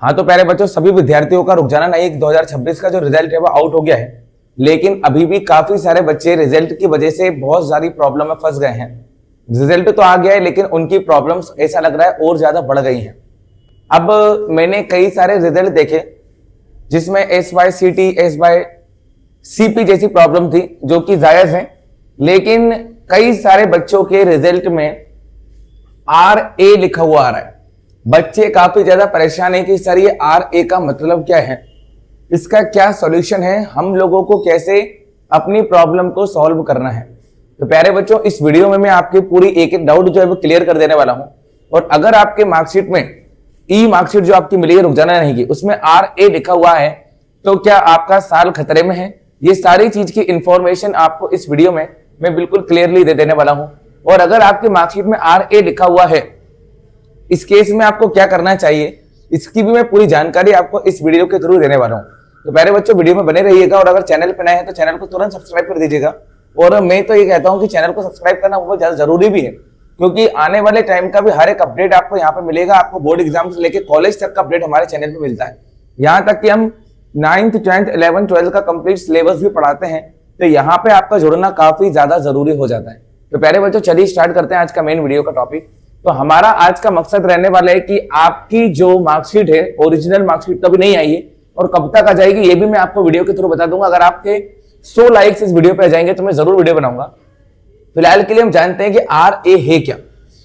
हाँ तो प्यारे बच्चों, सभी विद्यार्थियों का रुक जाना नहीं। 2026 का जो रिजल्ट है वो आउट हो गया है, लेकिन अभी भी काफी सारे बच्चे रिजल्ट की वजह से बहुत सारी प्रॉब्लम में फंस गए हैं। रिजल्ट तो आ गया है, लेकिन उनकी प्रॉब्लम्स ऐसा लग रहा है और ज्यादा बढ़ गई हैं। अब मैंने कई सारे रिजल्ट देखे जिसमें SYCT, SYCP जैसी प्रॉब्लम थी, जो कि जायज है, लेकिन कई सारे बच्चों के रिजल्ट में RA लिखा हुआ आ रहा है। बच्चे काफी ज्यादा परेशान है कि सर ये RA का मतलब क्या है, इसका क्या सॉल्यूशन है, हम लोगों को कैसे अपनी प्रॉब्लम को सॉल्व करना है। तो प्यारे बच्चों, इस वीडियो में मैं आपकी पूरी एक एक डाउट जो है वो क्लियर कर देने वाला हूं। और अगर आपके मार्कशीट में मार्कशीट जो आपकी मिली है रुक जाना नहीं की, उसमें RA लिखा हुआ है, तो क्या आपका साल खतरे में है? ये सारी चीज की इंफॉर्मेशन आपको इस वीडियो में मैं बिल्कुल क्लियरली दे देने वाला हूं। और अगर आपकी मार्कशीट में RA लिखा हुआ है, इस केस में आपको क्या करना चाहिए, इसकी भी मैं पूरी जानकारी आपको इस वीडियो के थ्रू देने वाला हूं। तो प्यारे बच्चों, वीडियो में बने रहिएगा, और अगर चैनल पर नए हैं तो चैनल को तुरंत सब्सक्राइब कर दीजिएगा। और मैं तो ये कहता हूं कि चैनल को सब्सक्राइब करना बहुत ज्यादा जरूरी भी है, क्योंकि आने वाले टाइम का भी हर एक अपडेट आपको यहाँ पे मिलेगा। आपको बोर्ड एग्जाम से लेकर कॉलेज तक का अपडेट हमारे चैनल पे मिलता है। यहाँ तक कि हम 9th, 10th, 11th, 12th का कंप्लीट सिलेबस भी पढ़ाते हैं, तो यहाँ पे आपका जुड़ना काफी ज्यादा जरूरी हो जाता है। तो प्यारे बच्चों, चलिए स्टार्ट करते हैं आज का मेन वीडियो का टॉपिक। तो हमारा आज का मकसद रहने वाला है कि आपकी जो मार्कशीट है, ओरिजिनल मार्कशीट कभी नहीं आई है और कब तक आ जाएगी ये भी मैं आपको वीडियो के थ्रू बता दूंगा। अगर आपके 100 लाइक्स इस वीडियो पे आ जाएंगे तो मैं जरूर वीडियो बनाऊंगा। फिलहाल के लिए हम जानते हैं कि RA है क्या।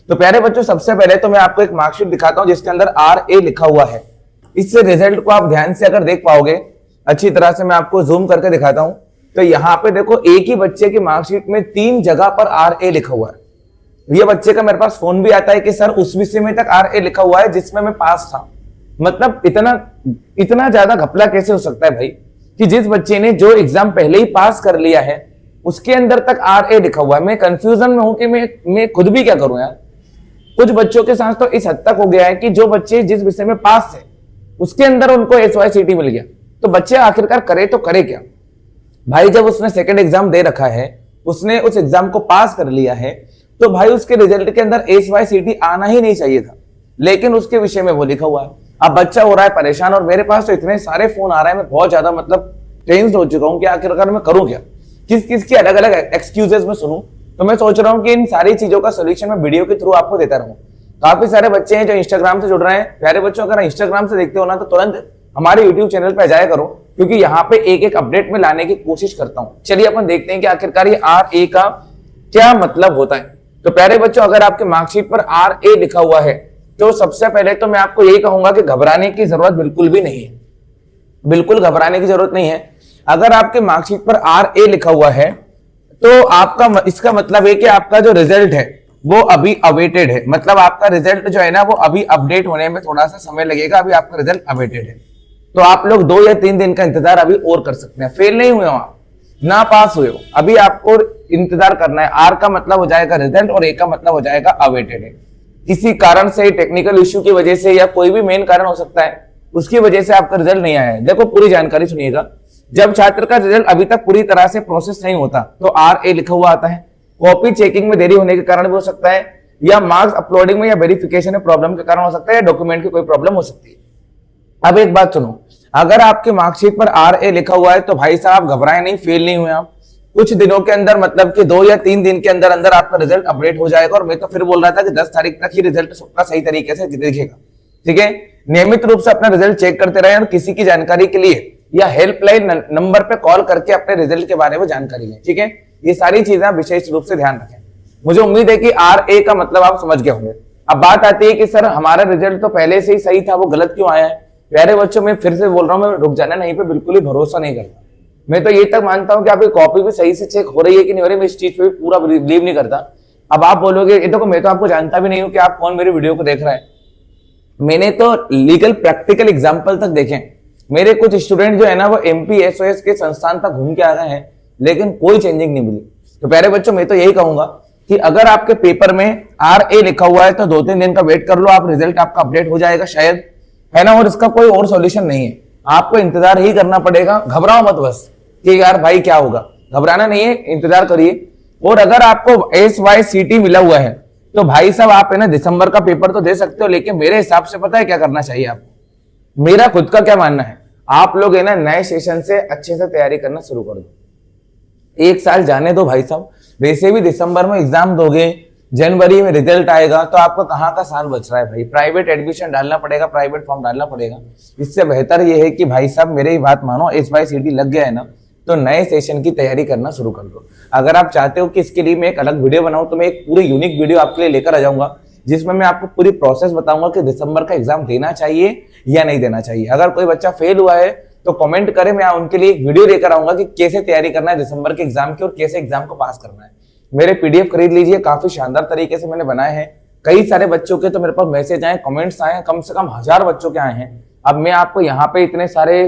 तो प्यारे बच्चों, सबसे पहले तो मैं आपको एक मार्कशीट दिखाता हूं जिसके अंदर RA लिखा हुआ है। इस रिजल्ट को आप ध्यान से अगर देख पाओगे, अच्छी तरह से मैं आपको जूम करके दिखाता हूं, तो यहाँ पे देखो एक ही बच्चे की मार्कशीट में 3 जगह पर RA लिखा हुआ है। ये बच्चे का मेरे पास फोन भी आता है कि सर उस विषय में तक RA लिखा हुआ है जिसमें मैं पास था। मतलब इतना ज्यादा घपला कैसे हो सकता है भाई, कि जिस बच्चे ने जो एग्जाम पहले ही पास कर लिया है उसके अंदर तक RA लिखा हुआ है। मैं कंफ्यूजन में हूं कि मैं खुद भी क्या करूं यार। कुछ बच्चों के साथ तो इस हद तक हो गया है कि जो बच्चे जिस विषय में पास थे उसके अंदर उनको SYCT मिल गया। तो बच्चे आखिरकार करे तो करे क्या भाई? जब उसने सेकंड एग्जाम दे रखा है, उसने उस एग्जाम को पास कर लिया है, तो भाई उसके रिजल्ट के अंदर SYCT आना ही नहीं चाहिए था, लेकिन उसके विषय में वो लिखा हुआ है। अब बच्चा हो रहा है परेशान, और मेरे पास तो इतने सारे फोन आ रहे हैं, मैं बहुत ज्यादा मतलब टेंस्ड हो चुका हूं कि आखिरकार मैं करूं क्या, किस किस की अलग अलग एक्सक्यूजेस में सुनूं। तो मैं सोच रहा हूं कि इन सारी चीजों का सोल्यूशन मैं वीडियो के थ्रू आपको देता रहूं। काफी सारे बच्चे हैं जो इंस्टाग्राम से जुड़ रहे हैं। प्यारे बच्चों, अगर इंस्टाग्राम से देखते हो ना तो तुरंत हमारे यूट्यूब चैनल पर जाया करो, क्योंकि यहाँ पे एक एक अपडेट में लाने की कोशिश करता हूँ। चलिए अपन देखते हैं कि आखिरकार ये RA का क्या मतलब होता है। तो प्यारे बच्चों, अगर आपके मार्कशीट पर RA लिखा हुआ है, तो सबसे पहले तो मैं आपको यही कहूंगा कि घबराने की जरूरत बिल्कुल भी नहीं है। बिल्कुल घबराने की जरूरत नहीं है। अगर आपके मार्कशीट पर RA लिखा हुआ है, तो आपका इसका मतलब है कि आपका जो रिजल्ट है वो अभी अवेटेड है। मतलब आपका रिजल्ट जो है ना वो अभी अपडेट होने में थोड़ा सा समय लगेगा। अभी आपका रिजल्ट अवेटेड है, तो आप लोग 2 या 3 दिन का इंतजार अभी और कर सकते हैं। फेल नहीं हुए हो आप, ना पास हुए हो, अभी आपको इंतजार करना है। R का मतलब हो जाएगा रिजल्ट और A का मतलब हो जाएगा अवेटेड है। किसी कारण से, टेक्निकल इश्यू की वजह से या कोई भी मेन कारण हो सकता है, उसकी वजह से आपका रिजल्ट नहीं आया है। देखो पूरी जानकारी सुनिएगा। जब छात्र का रिजल्ट अभी तक पूरी तरह से प्रोसेस नहीं होता तो RA लिखा हुआ आता है। कॉपी चेकिंग में देरी होने के कारण भी हो सकता है, या मार्क्स अपलोडिंग में या वेरिफिकेशन में प्रॉब्लम के कारण हो सकता है, या डॉक्यूमेंट की कोई प्रॉब्लम हो सकती है। अब एक बात सुनो, अगर आपके मार्कशीट पर RA लिखा हुआ है तो भाई साहब घबराए नहीं, फेल नहीं हुए आप। कुछ दिनों के अंदर, मतलब कि 2 या 3 दिन के अंदर अंदर आपका रिजल्ट अपडेट हो जाएगा। और मैं तो फिर बोल रहा था कि 10 तारीख तक ही रिजल्ट सबका सही तरीके से दिखेगा। ठीक है, नियमित रूप से अपना रिजल्ट चेक करते रहे, और किसी की जानकारी के लिए या हेल्पलाइन नंबर पे कॉल करके अपने रिजल्ट के बारे में जानकारी लें। ठीक है, ये सारी चीजें आप विशेष रूप से ध्यान रखें। मुझे उम्मीद है कि RA का मतलब आप समझ गए होंगे। अब बात आती है कि सर हमारा रिजल्ट तो पहले से ही सही था, वो गलत क्यों आया है? प्यारे बच्चों, मैं फिर से बोल रहा हूं, मैं रुक जाना नहीं पे बिल्कुल ही भरोसा नहीं करता। मैं तो ये तक मानता हूं कि आपकी कॉपी भी सही से चेक हो रही है कि नहीं हो रही। मैं इस चीज पे पूरा बिलीव नहीं करता। अब आप बोलोगे ये तो मैं तो आपको जानता भी नहीं हूं कि आप कौन मेरे वीडियो को देख रहा है। मैंने तो लीगल प्रैक्टिकल एग्जाम्पल तक देखे। मेरे कुछ स्टूडेंट जो है ना वो MP SOS के संस्थान तक घूम के आ गए हैं, लेकिन कोई चेंजिंग नहीं मिली। तो प्यारे बच्चों, मैं तो यही कहूंगा कि अगर आपके पेपर में RA लिखा हुआ है तो 2-3 दिन का वेट कर लो, आप रिजल्ट आपका अपडेट हो जाएगा शायद, है ना। और इसका कोई और सॉल्यूशन नहीं है, आपको इंतजार ही करना पड़ेगा। घबराओ मत बस कि यार भाई क्या होगा, घबराना नहीं है, इंतजार करिए। और अगर आपको SYCT मिला हुआ है तो भाई साहब आप है ना दिसंबर का पेपर तो दे सकते हो, लेकिन मेरे हिसाब से पता है क्या करना चाहिए आपको? मेरा खुद का क्या मानना है, आप लोग है ना नए सेशन से अच्छे से तैयारी करना शुरू कर दो। एक साल जाने दो भाई साहब, वैसे भी दिसंबर में एग्जाम दोगे, जनवरी में रिजल्ट आएगा, तो आपको कहाँ का साल बच रहा है भाई। प्राइवेट एडमिशन डालना पड़ेगा, प्राइवेट फॉर्म डालना पड़ेगा। इससे बेहतर ये है कि भाई साहब मेरी बात मानो, SYCT लग गया है ना, तो नए सेशन की तैयारी करना शुरू कर दो। अगर आप चाहते हो कि इसके लिए मैं एक अलग वीडियो बनाऊं, तो मैं एक पूरी यूनिक वीडियो आपके लिए लेकर आ जाऊंगा, जिसमें मैं आपको पूरी प्रोसेस बताऊंगा कि दिसंबर का एग्जाम देना चाहिए या नहीं देना चाहिए। अगर कोई बच्चा फेल हुआ है तो कमेंट करे, मैं उनके लिए एक वीडियो लेकर आऊंगा कि कैसे तैयारी करना है दिसंबर के एग्जाम की और कैसे एग्जाम को पास करना है। मेरे PDF खरीद लीजिए, काफी शानदार तरीके से मैंने बनाए हैं। कई सारे बच्चों के तो मेरे पास मैसेज आए, कमेंट्स आए, कम से कम 1000 बच्चों के आए हैं। अब मैं आपको यहाँ पे इतने सारे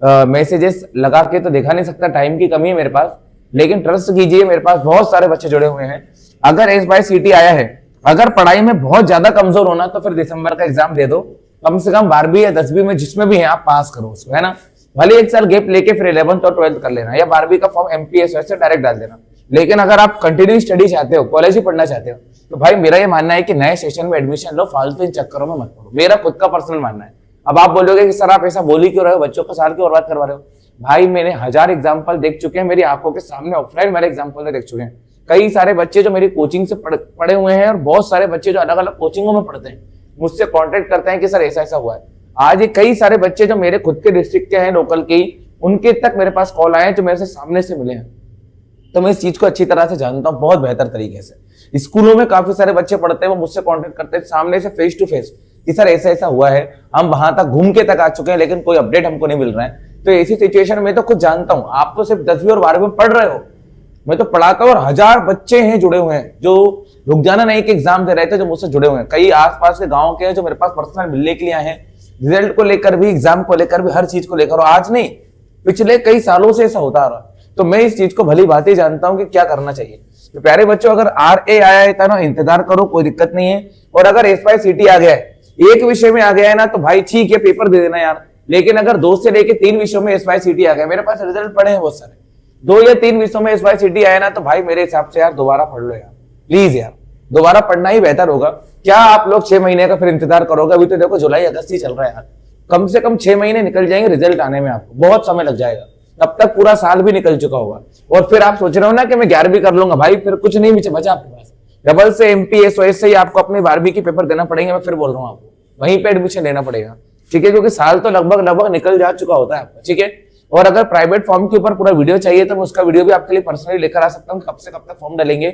मैसेजेस लगा के तो दिखा नहीं सकता, टाइम की कमी है मेरे पास, लेकिन ट्रस्ट कीजिए मेरे पास बहुत सारे बच्चे जुड़े हुए हैं। अगर SYCT आया है, अगर पढ़ाई में बहुत ज्यादा कमजोर होना, तो फिर दिसंबर का एग्जाम दे दो। कम से कम 12वीं या 10वीं में जिसमें भी है आप पास करो उसको, है ना। भले एक साल गैप लेके फिर 11th और 12th कर लेना, या 12वीं का फॉर्म MPSS से डायरेक्ट डाल देना। लेकिन अगर आप कंटिन्यू स्टडी चाहते हो, कॉलेज ही पढ़ना चाहते हो, तो भाई मेरा ये मानना है कि नए सेशन में एडमिशन लो, फालतू इन चक्करों में मत पड़ो। मेरा खुद का पर्सनल मानना है। अब आप बोलोगे कि सर आप ऐसा बोल ही क्यों रहे हो, बच्चों को साल क्यों बर्बाद करवा रहे हो। भाई मैंने 1000 एग्जाम्पल देख चुके हैं, मेरी आंखों के सामने ऑफलाइन मेरे एग्जाम्पल देख चुके हैं। कई सारे बच्चे जो मेरी कोचिंग से पढ़े हुए हैं, और बहुत सारे बच्चे जो अलग अलग कोचिंगों में पढ़ते हैं, मुझसे कॉन्टेक्ट करते हैं कि सर ऐसा ऐसा हुआ है। आज ये कई सारे बच्चे जो मेरे खुद के डिस्ट्रिक्ट के हैं, लोकल के, उनके तक मेरे पास कॉल आए हैं, जो मेरे से सामने से मिले हैं। तो मैं इस चीज को अच्छी तरह से जानता हूँ, बहुत बेहतर तरीके से। स्कूलों में काफी सारे बच्चे पढ़ते हैं, वो मुझसे कॉन्टेक्ट करते हैं सामने से, फेस टू फेस, कि सर ऐसा ऐसा हुआ है, हम वहां तक घूम के तक आ चुके हैं, लेकिन कोई अपडेट हमको नहीं मिल रहा है। तो ऐसी सिचुएशन में तो खुद जानता हूँ, आप तो सिर्फ 10वीं और 12वीं में पढ़ रहे हो, मैं तो पढ़ाता हूँ, और 1000 बच्चे हैं जुड़े हुए हैं जो रुक जाना नहीं कि एग्जाम दे रहे थे, जो मुझसे जुड़े हुए हैं। कई आसपास के गाँव के हैं जो मेरे पास पर्सनल मिलने के लिए आए हैं, रिजल्ट को लेकर भी, एग्जाम को लेकर भी, हर चीज को लेकर। और आज नहीं, पिछले कई सालों से ऐसा होता आ रहा। तो मैं इस चीज को भली बात ही जानता हूं कि क्या करना चाहिए। तो प्यारे बच्चों, अगर RA आया है ना, इंतजार करो, कोई दिक्कत नहीं है। और अगर SYCT आ गया है, एक विषय में आ गया है ना, तो भाई ठीक है, पेपर दे देना यार। लेकिन अगर 2 से लेके 3 विषयों में SYCT आ गया, मेरे पास रिजल्ट पड़े हैं बहुत सारे, 2 या 3 विषयों में SYCT आया ना, तो भाई मेरे हिसाब से यार दोबारा पढ़ लो यार, प्लीज यार, दोबारा पढ़ना ही बेहतर होगा। क्या आप लोग 6 महीने का फिर इंतजार करोगे? अभी तो देखो जुलाई अगस्त ही चल रहा है यार, कम से कम 6 महीने निकल जाएंगे रिजल्ट आने में, आपको बहुत समय लग जाएगा, तब तक पूरा साल भी निकल चुका होगा। और फिर आप सोच रहे हो ना कि मैं 11वीं कर लूंगा, भाई फिर कुछ नहीं बचा आपके पास। डबल से MPSS से ही आपको अपनी 12वीं की पेपर देना पड़ेंगे। मैं फिर बोल रहा हूँ आपको, वहीं पे एडमिशन लेना पड़ेगा, ठीक है, क्योंकि साल तो लगभग निकल जा चुका होता है आपका, ठीक है। और अगर प्राइवेट फॉर्म के ऊपर पूरा वीडियो चाहिए, तो मैं उसका वीडियो भी आपके लिए पर्सनली लेकर आ सकता हूँ। कब से कब तक फॉर्म डालेंगे,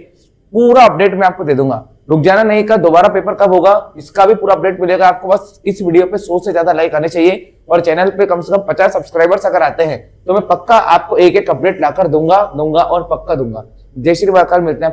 पूरा अपडेट मैं आपको दे दूंगा। रुक जाना नहीं का, दोबारा पेपर कब होगा, इसका भी पूरा अपडेट मिलेगा आपको। बस इस वीडियो पे 100 से ज्यादा लाइक आने चाहिए, और चैनल पे कम से कम 50 सब्सक्राइबर्स अगर आते हैं, तो मैं पक्का आपको एक एक अपडेट लाकर दूंगा और पक्का दूंगा। जय श्री महाकाल, मिलते हैं।